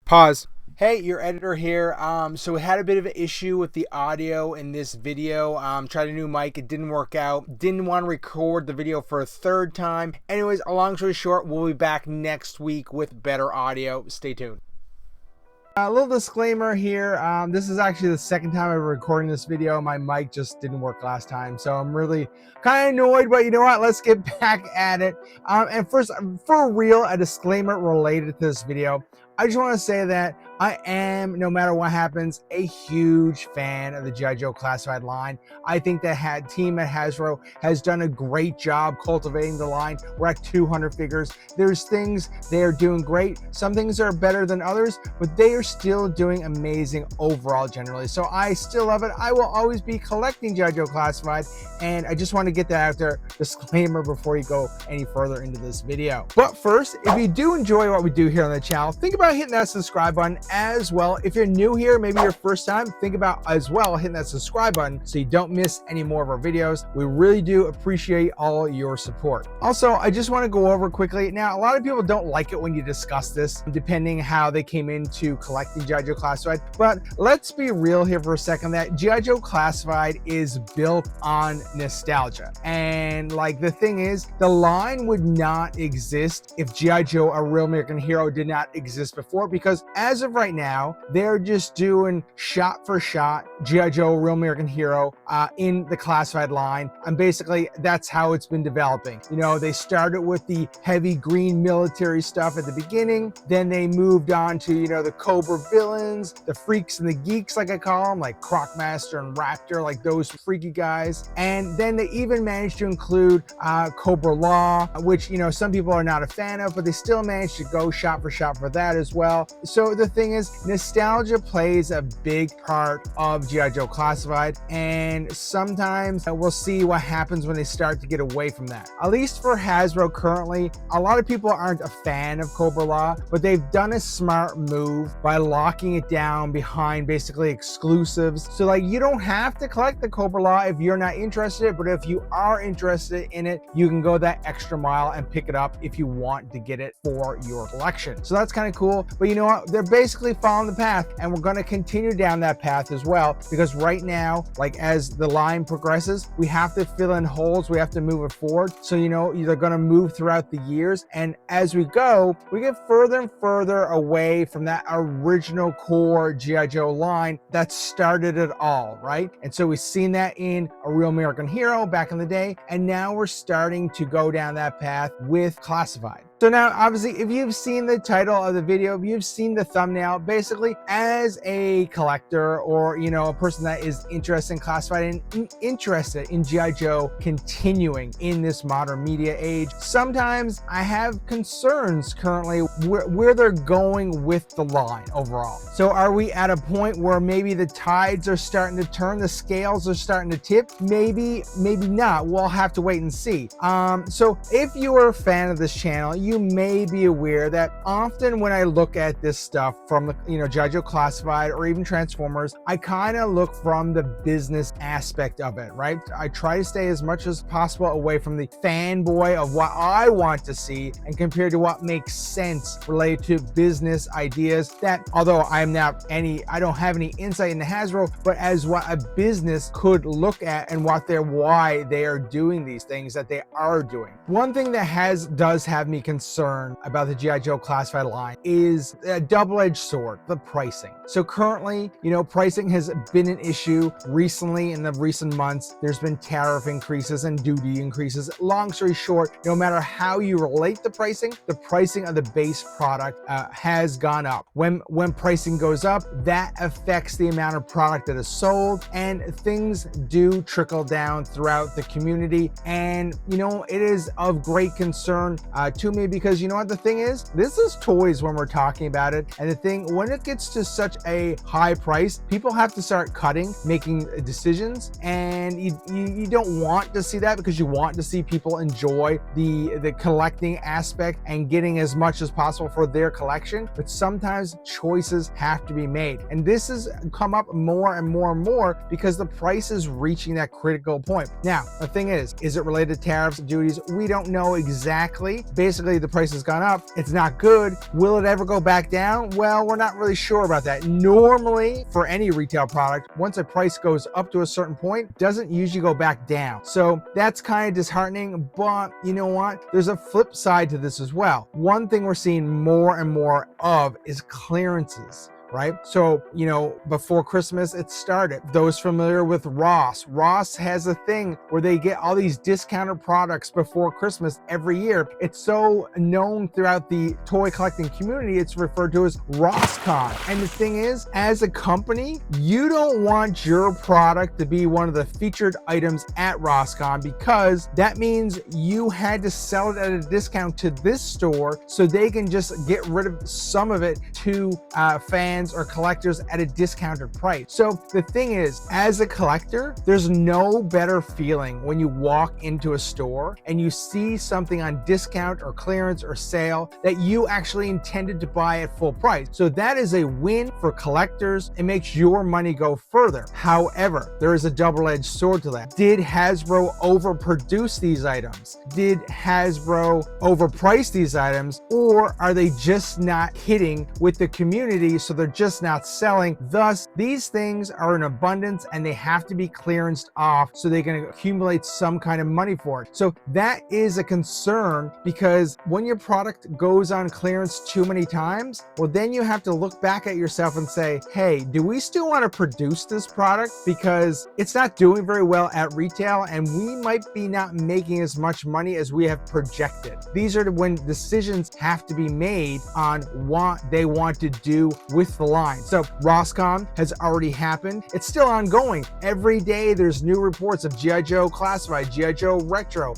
Pause. Hey, your editor here. So we had a bit of an issue with the audio in this video. Tried a new mic, it didn't work out. Didn't want to record the video for a third time. Anyways, a long story short, we'll be back next week with better audio. Stay tuned. A little disclaimer here. This is actually the second time I'm recording this video. My mic just didn't work last time, so I'm really kind of annoyed, but you know what? Let's get back at it. And first, for real, a disclaimer related to this video. I just want to say that I am, no matter what happens, a huge fan of the G.I. Joe Classified line. I think the team at Hasbro has done a great job cultivating the line. We're at 200 figures. There's things they are doing great. Some things are better than others, but they are still doing amazing overall generally. So I still love it. I will always be collecting G.I. Joe Classified, and I just want to get that out there, disclaimer, before you go any further into this video. But first, if you do enjoy what we do here on the channel, think about hitting that subscribe button as well. If you're new here, maybe your first time, think about as well hitting that subscribe button so you don't miss any more of our videos. We really do appreciate all your support. Also, I just want to go over quickly. Now, a lot of people don't like it when you discuss this, depending how they came into collecting G.I. Joe Classified. But let's be real here for a second, that G.I. Joe Classified is built on nostalgia. And like the thing is, the line would not exist if G.I. Joe, a Real American Hero, did not exist before, because as of right now, they're just doing shot for shot G.I. Joe Real American Hero in the Classified line, and basically that's how it's been developing. You know, they started with the heavy green military stuff at the beginning, then they moved on to, you know, the Cobra villains, the freaks and the geeks, like I call them, like Crocmaster and Raptor, like those freaky guys. And then they even managed to include Cobra Law, which, you know, some people are not a fan of, but they still managed to go shot for that as well. So the thing is, nostalgia plays a big part of G.I. Joe Classified, and sometimes we'll see what happens when they start to get away from that. At least for Hasbro currently, a lot of people aren't a fan of Cobra Law, but they've done a smart move by locking it down behind basically exclusives. So like, you don't have to collect the Cobra Law if you're not interested, but if you are interested in it, you can go that extra mile and pick it up if you want to get it for your collection. So that's kind of cool. But you know what? They're basically following the path, and we're going to continue down that path as well, because right now, like as the line progresses, we have to fill in holes, we have to move it forward. So, you know, they're going to move throughout the years, and as we go, we get further and further away from that original core G.I. Joe line that started it all, right? And so we've seen that in A Real American Hero back in the day, and now we're starting to go down that path with Classified. So now, obviously, if you've seen the title of the video, if you've seen the thumbnail, basically, as a collector or, you know, a person that is interested in Classified and interested in G.I. Joe continuing in this modern media age, sometimes I have concerns currently where they're going with the line overall. So are we at a point where maybe the tides are starting to turn, the scales are starting to tip? Maybe not. We'll have to wait and see. So if you are a fan of this channel, you may be aware that often when I look at this stuff from the, you know, G.I. Joe Classified or even Transformers, I kind of look from the business aspect of it, right? I try to stay as much as possible away from the fanboy of what I want to see and compared to what makes sense related to business ideas that, although I don't have any insight into Hasbro, but as what a business could look at and why they are doing these things that they are doing. One thing that does have me concern about the G.I. Joe Classified line is a double-edged sword, the pricing. So currently, you know, pricing has been an issue recently in the recent months. There's been tariff increases and duty increases. Long story short, no matter how you relate the pricing of the base product has gone up. When pricing goes up, that affects the amount of product that is sold, and things do trickle down throughout the community. And, you know, it is of great concern to me, because you know what the thing is, this is toys when we're talking about it, and the thing, when it gets to such a high price, people have to start making decisions, and you don't want to see that, because you want to see people enjoy the collecting aspect and getting as much as possible for their collection. But sometimes choices have to be made, and this has come up more and more because the price is reaching that critical point. Now the thing is it related to tariffs, duties? We don't know exactly. Basically, obviously the price has gone up. It's not good. Will it ever go back down? Well, we're not really sure about that. Normally, for any retail product, once a price goes up to a certain point, it doesn't usually go back down. So that's kind of disheartening, but you know what? There's a flip side to this as well. One thing we're seeing more and more of is clearances. Right? So, before Christmas, it started. Those familiar with Ross has a thing where they get all these discounted products before Christmas every year. It's so known throughout the toy collecting community, it's referred to as RossCon. And the thing is, as a company, you don't want your product to be one of the featured items at RossCon, because that means you had to sell it at a discount to this store so they can just get rid of some of it to fans or collectors at a discounted price. So the thing is, as a collector, there's no better feeling when you walk into a store and you see something on discount or clearance or sale that you actually intended to buy at full price. So that is a win for collectors. It makes your money go further. However, there is a double-edged sword to that. Did Hasbro overproduce these items? Did Hasbro overprice these items? Or are they just not hitting with the community, so they're just not selling? Thus, these things are in abundance and they have to be clearanced off so they can accumulate some kind of money for it. So that is a concern, because when your product goes on clearance too many times, well, then you have to look back at yourself and say, hey, do we still want to produce this product? Because it's not doing very well at retail and we might be not making as much money as we have projected. These are when decisions have to be made on what they want to do with the line. So RossCon has already happened. It's still ongoing. Every day there's new reports of G.I. Joe Classified, G.I. Joe Retro,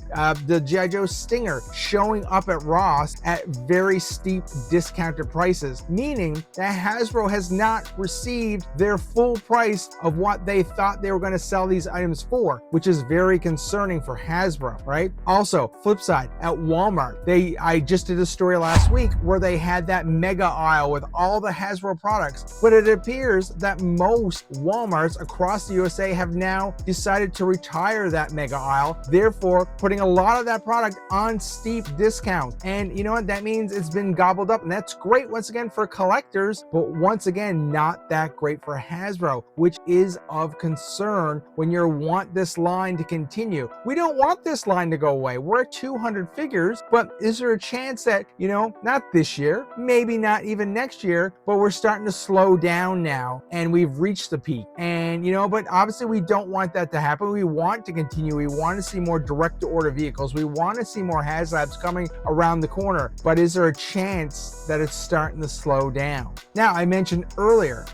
the G.I. Joe Stinger showing up at Ross at very steep discounted prices, meaning that Hasbro has not received their full price of what they thought they were going to sell these items for, which is very concerning for Hasbro, right? Also, flip side, at Walmart, I just did a story last week where they had that mega aisle with all the Hasbro products, but it appears that most Walmarts across the USA have now decided to retire that mega aisle, therefore putting a lot of that product on steep discount. And you know what? That means it's been gobbled up, and that's great once again for collectors, but once again, not that great for Hasbro, which is of concern when you want this line to continue. We don't want this line to go away. We're at 200 figures, but is there a chance that, not this year, maybe not even next year, but we're starting to slow down now and we've reached the peak? And but obviously we don't want that to happen. We want to continue. We want to see more direct to order vehicles. We want to see more HasLabs coming around the corner, but is there a chance that it's starting to slow down? Now, I mentioned earlier,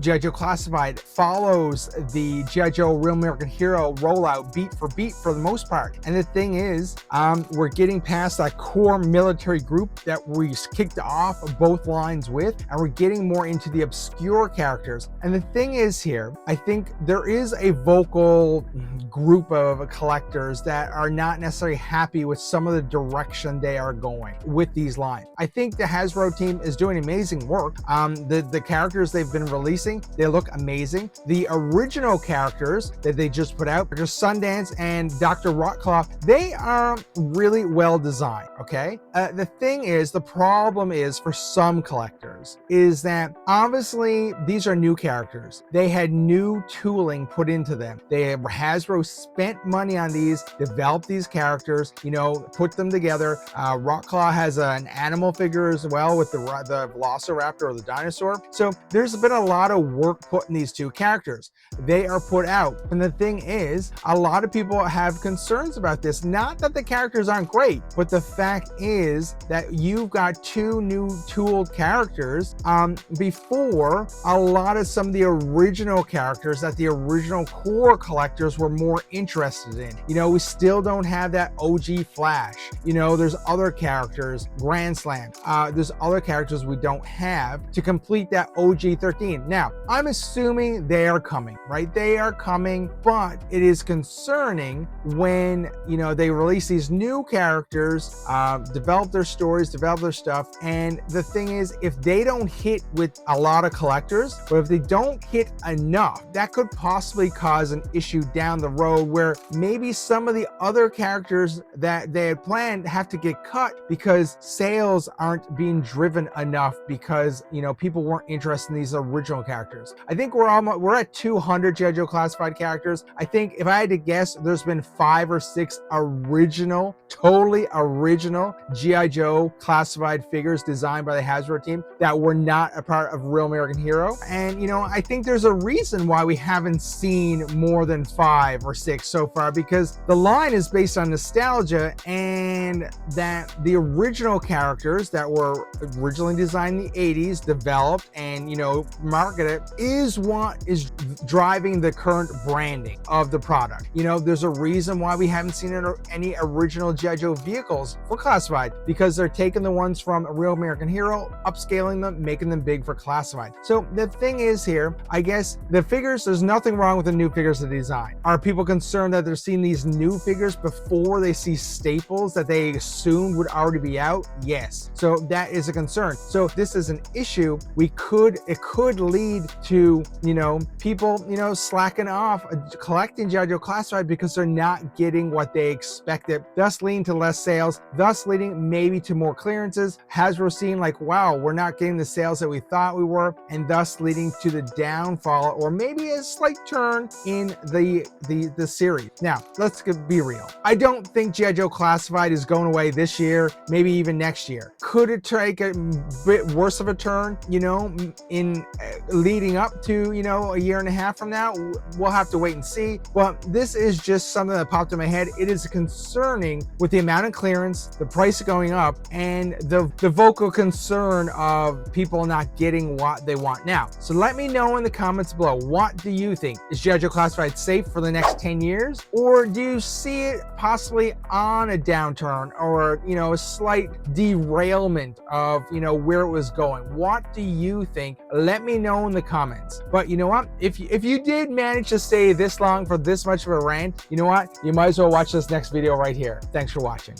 G.I. Joe Classified follows the G.I. Joe Real American Hero rollout beat for beat for the most part. And the thing is, we're getting past that core military group that we kicked off both lines with, and we're getting more into the obscure characters. And the thing is here, I think there is a vocal group of collectors that are not necessarily happy with some of the direction they are going with these lines. I think the Hasbro team is doing amazing work. The characters they've been releasing, they look amazing. The original characters that they just put out, Dr. Sundance and Dr. Rotclaw, they are really well designed, okay? The thing is, the problem is for some collectors is that obviously these are new characters. They had new tooling put into them. Hasbro spent money on these, developed these characters, put them together. Rotclaw has an animal figure as well with the Velociraptor or the dinosaur. So there's been a lot of work put in these two characters. They are put out. And the thing is, a lot of people have concerns about this. Not that the characters aren't great, but the fact is that you've got two new tooled characters before a lot of some of the original characters that the original core collectors were more interested in. We still don't have that OG Flash. There's other characters, Grand Slam. There's other characters we don't have to complete that OG 13. Now, I'm assuming they are coming, right? They are coming, but it is concerning when, they release these new characters, develop their stories, develop their stuff. And the thing is, if they don't hit with a lot of collectors, but if they don't hit enough, that could possibly cause an issue down the road where maybe some of the other characters that they had planned have to get cut because sales aren't being driven enough because, you know, people weren't interested in these original characters. I think we're at 200 G.I. Joe classified characters. I think if I had to guess, there's been 5 or 6 original, totally original G.I. Joe classified figures designed by the Hasbro team that were not a part of Real American Hero. And, you know, I think there's a reason why we haven't seen more than 5 or 6 so far, because the line is based on nostalgia, and that the original characters that were originally designed in the 80s, developed and, you know, marketed, is what is driving the current branding of the product. You know, there's a reason why we haven't seen any original G.I. Joe vehicles for classified, because they're taking the ones from a Real American Hero, upscaling them, making them big for classified. So the thing is here, I guess the figures, there's nothing wrong with the new figures they design. Are people concerned that they're seeing these new figures before they see staples that they assumed would already be out? Yes. So that is a concern. So if this is an issue, it could lead to, you know, people, you know, slacking off collecting G.I. Joe classified because they're not getting what they expected, thus leading to less sales, thus leading maybe to more clearances. Hasbro seeing like, wow, we're not getting the sales that we thought we were, and thus leading to the downfall or maybe a slight turn in the series. Now, let's be real. I don't think G.I. Joe classified is going away this year, maybe even next year. Could it take a bit worse of a turn, you know, in leading up to, you know, a year and a half from now? We'll have to wait and see. But this is just something that popped in my head. It is concerning with the amount of clearance, the price going up, and the vocal concern of people not getting what they want now. So let me know in the comments below, what do you think? Is G.I. Joe classified safe for the next 10 years? Or do you see it possibly on a downturn, or, you know, a slight derailment of, you know, where it was going? What do you think? Let me know in the comments. But you know what? If you did manage to stay this long for this much of a rant, you know what? You might as well watch this next video right here. Thanks for watching.